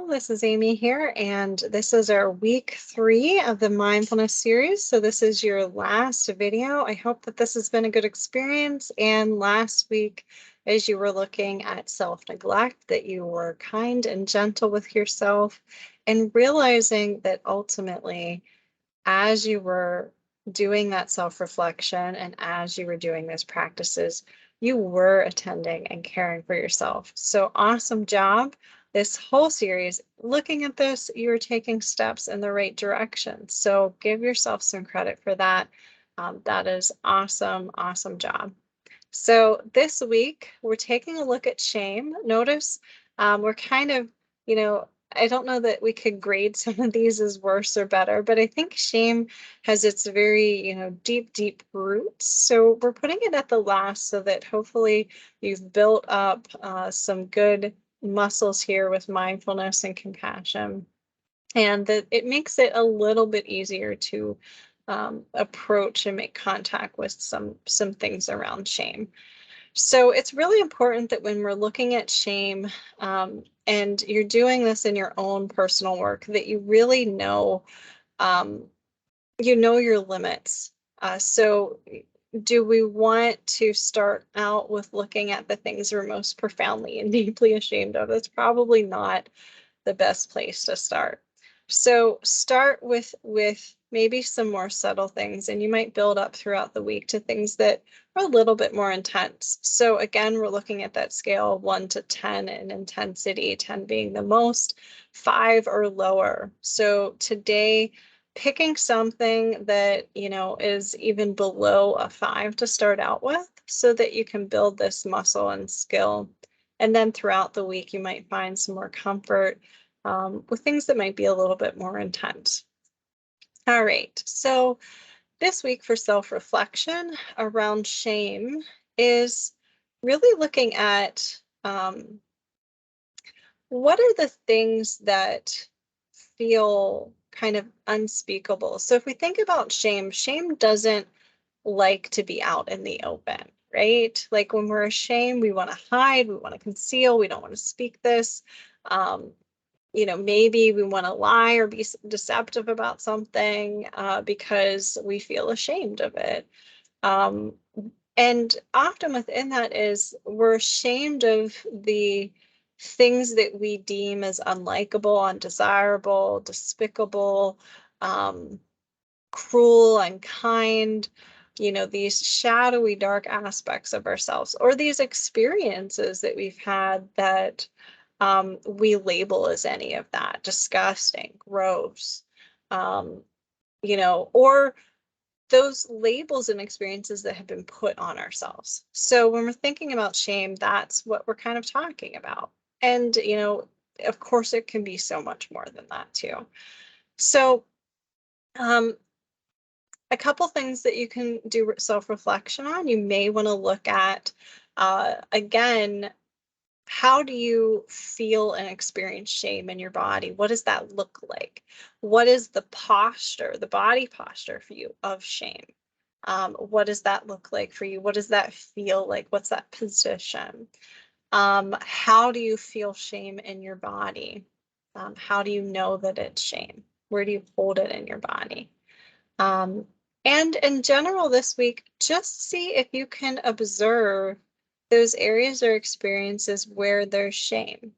This is Amy here, and this is our week 3 of the mindfulness series. So this is your last video. I hope that this has been a good experience. And last week, as you were looking at self-neglect, that you were kind and gentle with yourself and realizing that ultimately, as you were doing that self-reflection and as you were doing those practices, you were attending and caring for yourself. So awesome job. This whole series, looking at this, you're taking steps in the right direction. So give yourself some credit for that. That is awesome, awesome job. So this week, we're taking a look at shame. Notice we're kind of, I don't know that we could grade some of these as worse or better, but I think shame has its very, deep, deep roots. So we're putting it at the last so that hopefully you've built up some good muscles here with mindfulness and compassion, and that it makes it a little bit easier to approach and make contact with some things around shame. So it's really important that when we're looking at shame, and you're doing this in your own personal work, that you really know, your limits. So do we want to start out with looking at the things we're most profoundly and deeply ashamed of? That's probably not the best place to start. So start with maybe some more subtle things, and you might build up throughout the week to things that are a little bit more intense. So again, we're looking at that scale of 1 to 10 in intensity, 10 being the most, 5 or lower. So today, picking something that, is even below a 5 to start out with so that you can build this muscle and skill. And then throughout the week, you might find some more comfort with things that might be a little bit more intense. All right, so this week for self-reflection around shame is really looking at what are the things that feel kind of unspeakable. So if we think about shame, shame doesn't like to be out in the open, right? Like when we're ashamed, we want to hide, we want to conceal, we don't want to speak this. Maybe we want to lie or be deceptive about something because we feel ashamed of it. And often within that is we're ashamed of the things that we deem as unlikable, undesirable, despicable, cruel, unkind, these shadowy, dark aspects of ourselves, or these experiences that we've had that we label as any of that, disgusting, gross, or those labels and experiences that have been put on ourselves. So when we're thinking about shame, that's what we're kind of talking about. And, of course, it can be so much more than that too. So a couple things that you can do self-reflection on, you may want to look at, again, how do you feel and experience shame in your body? What does that look like? What is the posture, the body posture for you of shame? What does that look like for you? What does that feel like? What's that position? How do you feel shame in your body? How do you know that it's shame? Where do you hold it in your body? And in general this week, just see if you can observe those areas or experiences where there's shame.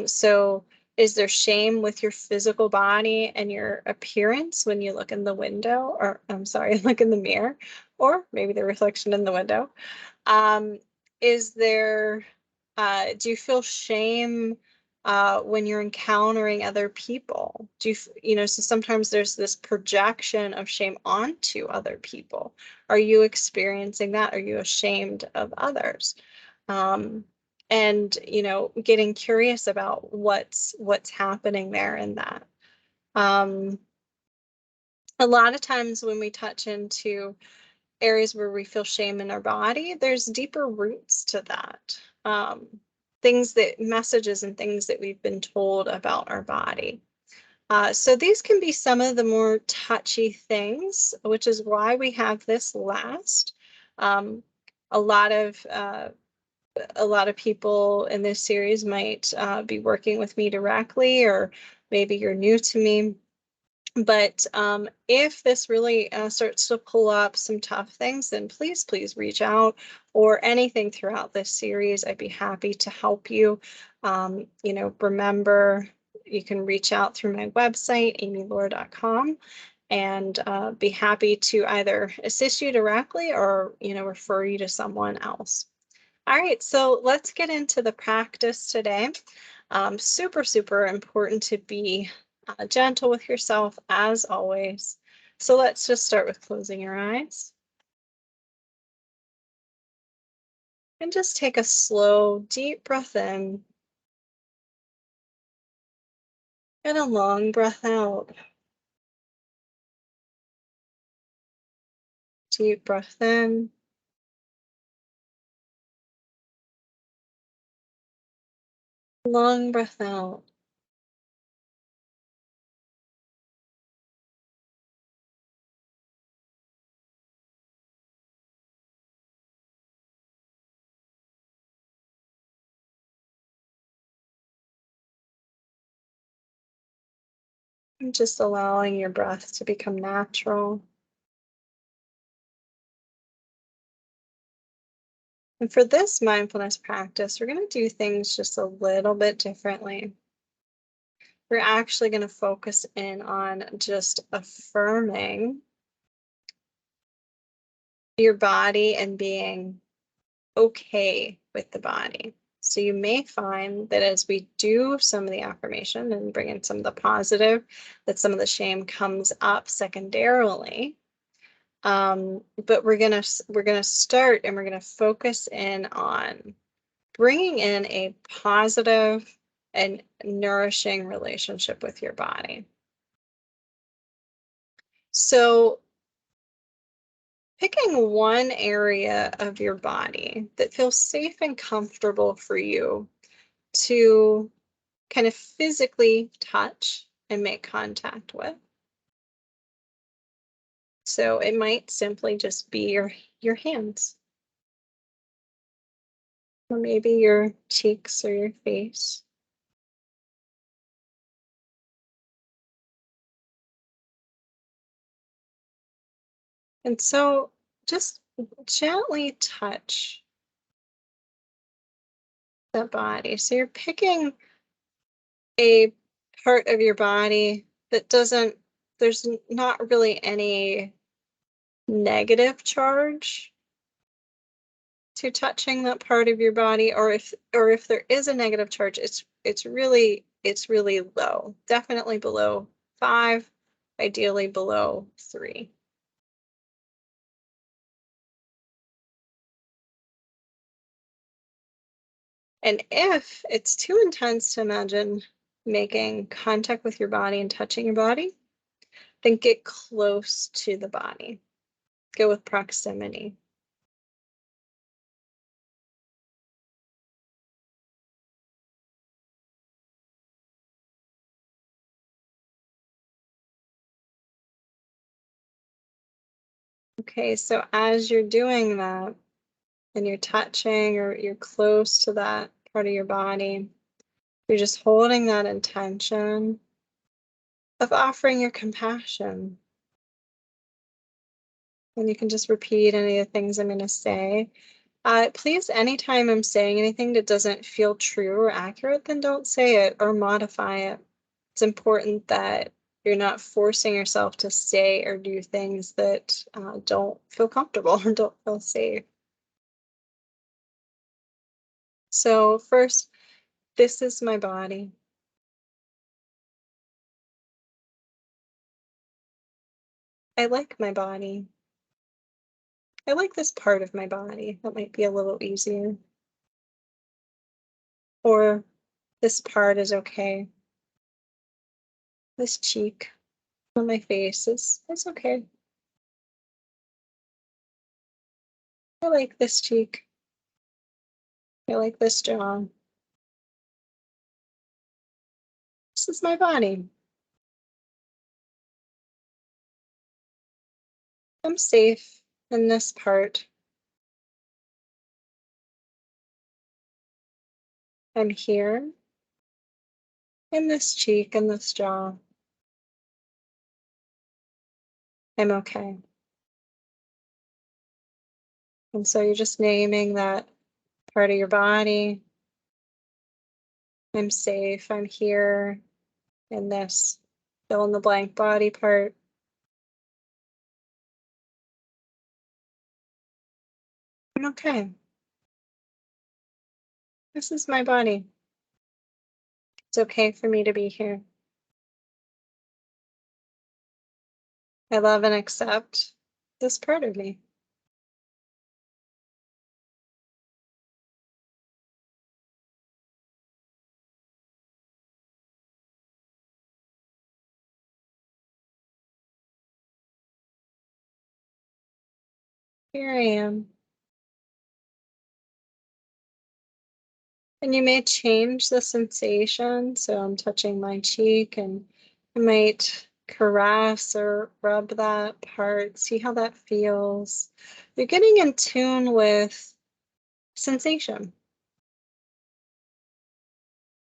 So is there shame with your physical body and your appearance when you look in the window, or I'm sorry, look in the mirror, or maybe the reflection in the window? Is there, do you feel shame when you're encountering other people? Do you, so sometimes there's this projection of shame onto other people. Are you experiencing that? Are you ashamed of others? And, getting curious about what's happening there in that. A lot of times when we touch into areas where we feel shame in our body, there's deeper roots to that. Messages and things that we've been told about our body. So these can be some of the more touchy things, which is why we have this last. A lot of a lot of people in this series might be working with me directly, or maybe you're new to me. But if this really starts to pull up some tough things, then please reach out, or anything throughout this series. I'd be happy to help you. Remember, you can reach out through my website, amylore.com, and be happy to either assist you directly or, refer you to someone else. All right, so let's get into the practice today. Super important to be gentle with yourself, as always. So let's just start with closing your eyes. And just take a slow, deep breath in and a long breath out. Deep breath in. Long breath out. And just allowing your breath to become natural. And for this mindfulness practice, we're going to do things just a little bit differently. We're actually going to focus in on just affirming your body and being okay with the body. So you may find that as we do some of the affirmation and bring in some of the positive, that some of the shame comes up secondarily. But we're gonna start, and we're gonna focus in on bringing in a positive and nourishing relationship with your body. So picking one area of your body that feels safe and comfortable for you to kind of physically touch and make contact with. So it might simply just be your hands, or maybe your cheeks or your face. And so just gently touch the body. So you're picking a part of your body that doesn't, there's not really any negative charge to touching that part of your body, or if there is a negative charge, it's really low, definitely below 5, ideally below 3. And if it's too intense to imagine making contact with your body and touching your body, then get close to the body. Go with proximity. Okay, so as you're doing that, and you're touching or you're close to that part of your body, you're just holding that intention of offering your compassion. And you can just repeat any of the things I'm going to say. Please, anytime I'm saying anything that doesn't feel true or accurate, then don't say it or modify it. It's important that you're not forcing yourself to say or do things that don't feel comfortable or don't feel safe. So first, this is my body. I like my body. I like this part of my body. That might be a little easier. Or this part is okay. This cheek on my face is okay. I like this cheek. I like this jaw. This is my body. I'm safe in this part. I'm here in this cheek and this jaw. I'm okay. And so you're just naming that part of your body. I'm safe. I'm here in this fill in the blank body part. I'm okay. This is my body. It's okay for me to be here. I love and accept this part of me. Here I am. And you may change the sensation. So I'm touching my cheek and I might caress or rub that part, see how that feels. You're getting in tune with sensation.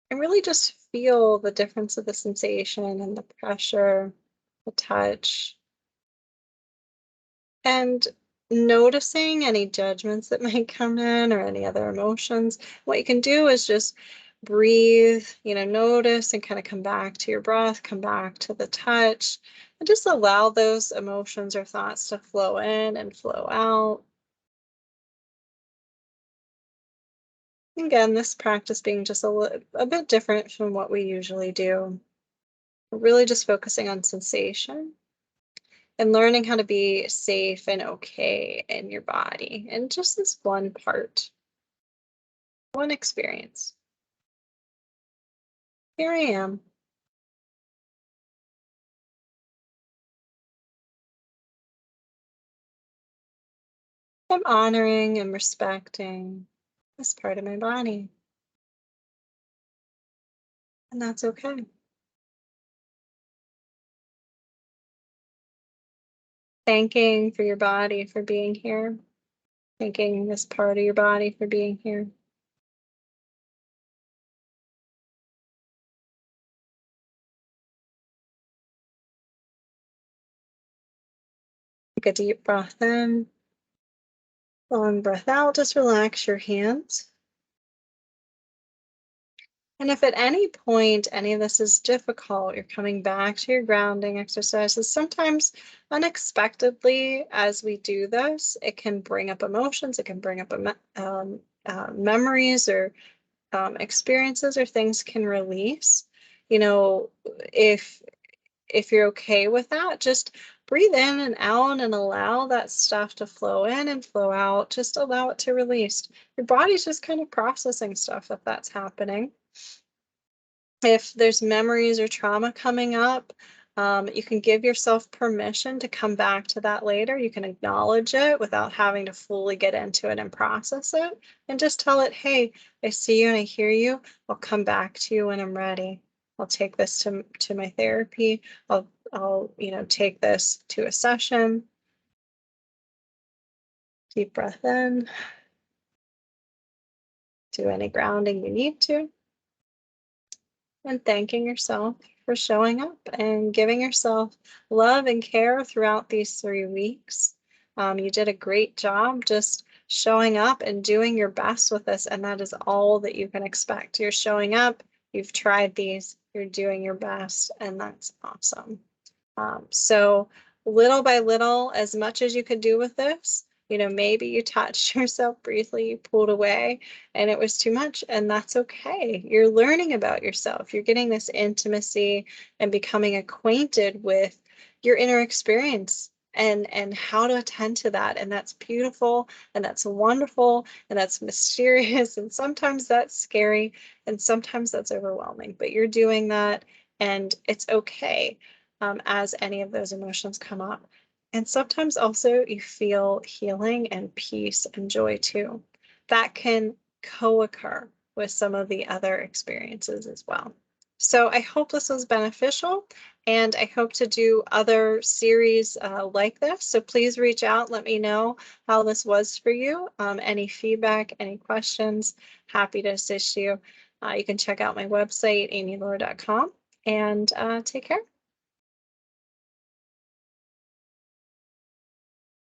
And really just feel the difference of the sensation and the pressure, the touch, and noticing any judgments that might come in or any other emotions. What you can do is just breathe, notice and kind of come back to your breath, come back to the touch, and just allow those emotions or thoughts to flow in and flow out. Again, this practice being just a bit different from what we usually do. We're really just focusing on sensation and learning how to be safe and okay in your body and just this one part, one experience. Here I am. I'm honoring and respecting this part of my body, and that's okay. Thanking for your body for being here, thanking this part of your body for being here. Take a deep breath in, long breath out, just relax your hands. And if at any point any of this is difficult, you're coming back to your grounding exercises. Sometimes unexpectedly, as we do this, it can bring up emotions, it can bring up memories or experiences or things can release. If if you're okay with that, just breathe in and out and allow that stuff to flow in and flow out. Just allow it to release. Your body's just kind of processing stuff if that's happening. If there's memories or trauma coming up, you can give yourself permission to come back to that later. You can acknowledge it without having to fully get into it and process it, and just tell it, hey, I see you and I hear you. I'll come back to you when I'm ready. I'll take this to my therapy. I'll take this to a session. Deep breath in. Do any grounding you need to. And thanking yourself for showing up and giving yourself love and care throughout these 3 weeks. You did a great job just showing up and doing your best with this, and that is all that you can expect. You're showing up, you've tried these, you're doing your best, and that's awesome. So little by little, as much as you could do with this, maybe you touched yourself briefly, you pulled away and it was too much, and that's okay. You're learning about yourself. You're getting this intimacy and becoming acquainted with your inner experience and how to attend to that. And that's beautiful and that's wonderful and that's mysterious. And sometimes that's scary and sometimes that's overwhelming, but you're doing that and it's okay as any of those emotions come up. And sometimes also you feel healing and peace and joy too. That can co-occur with some of the other experiences as well. So I hope this was beneficial, and I hope to do other series like this. So please reach out, let me know how this was for you. Any feedback, any questions, happy to assist you. You can check out my website, amylore.com, and take care.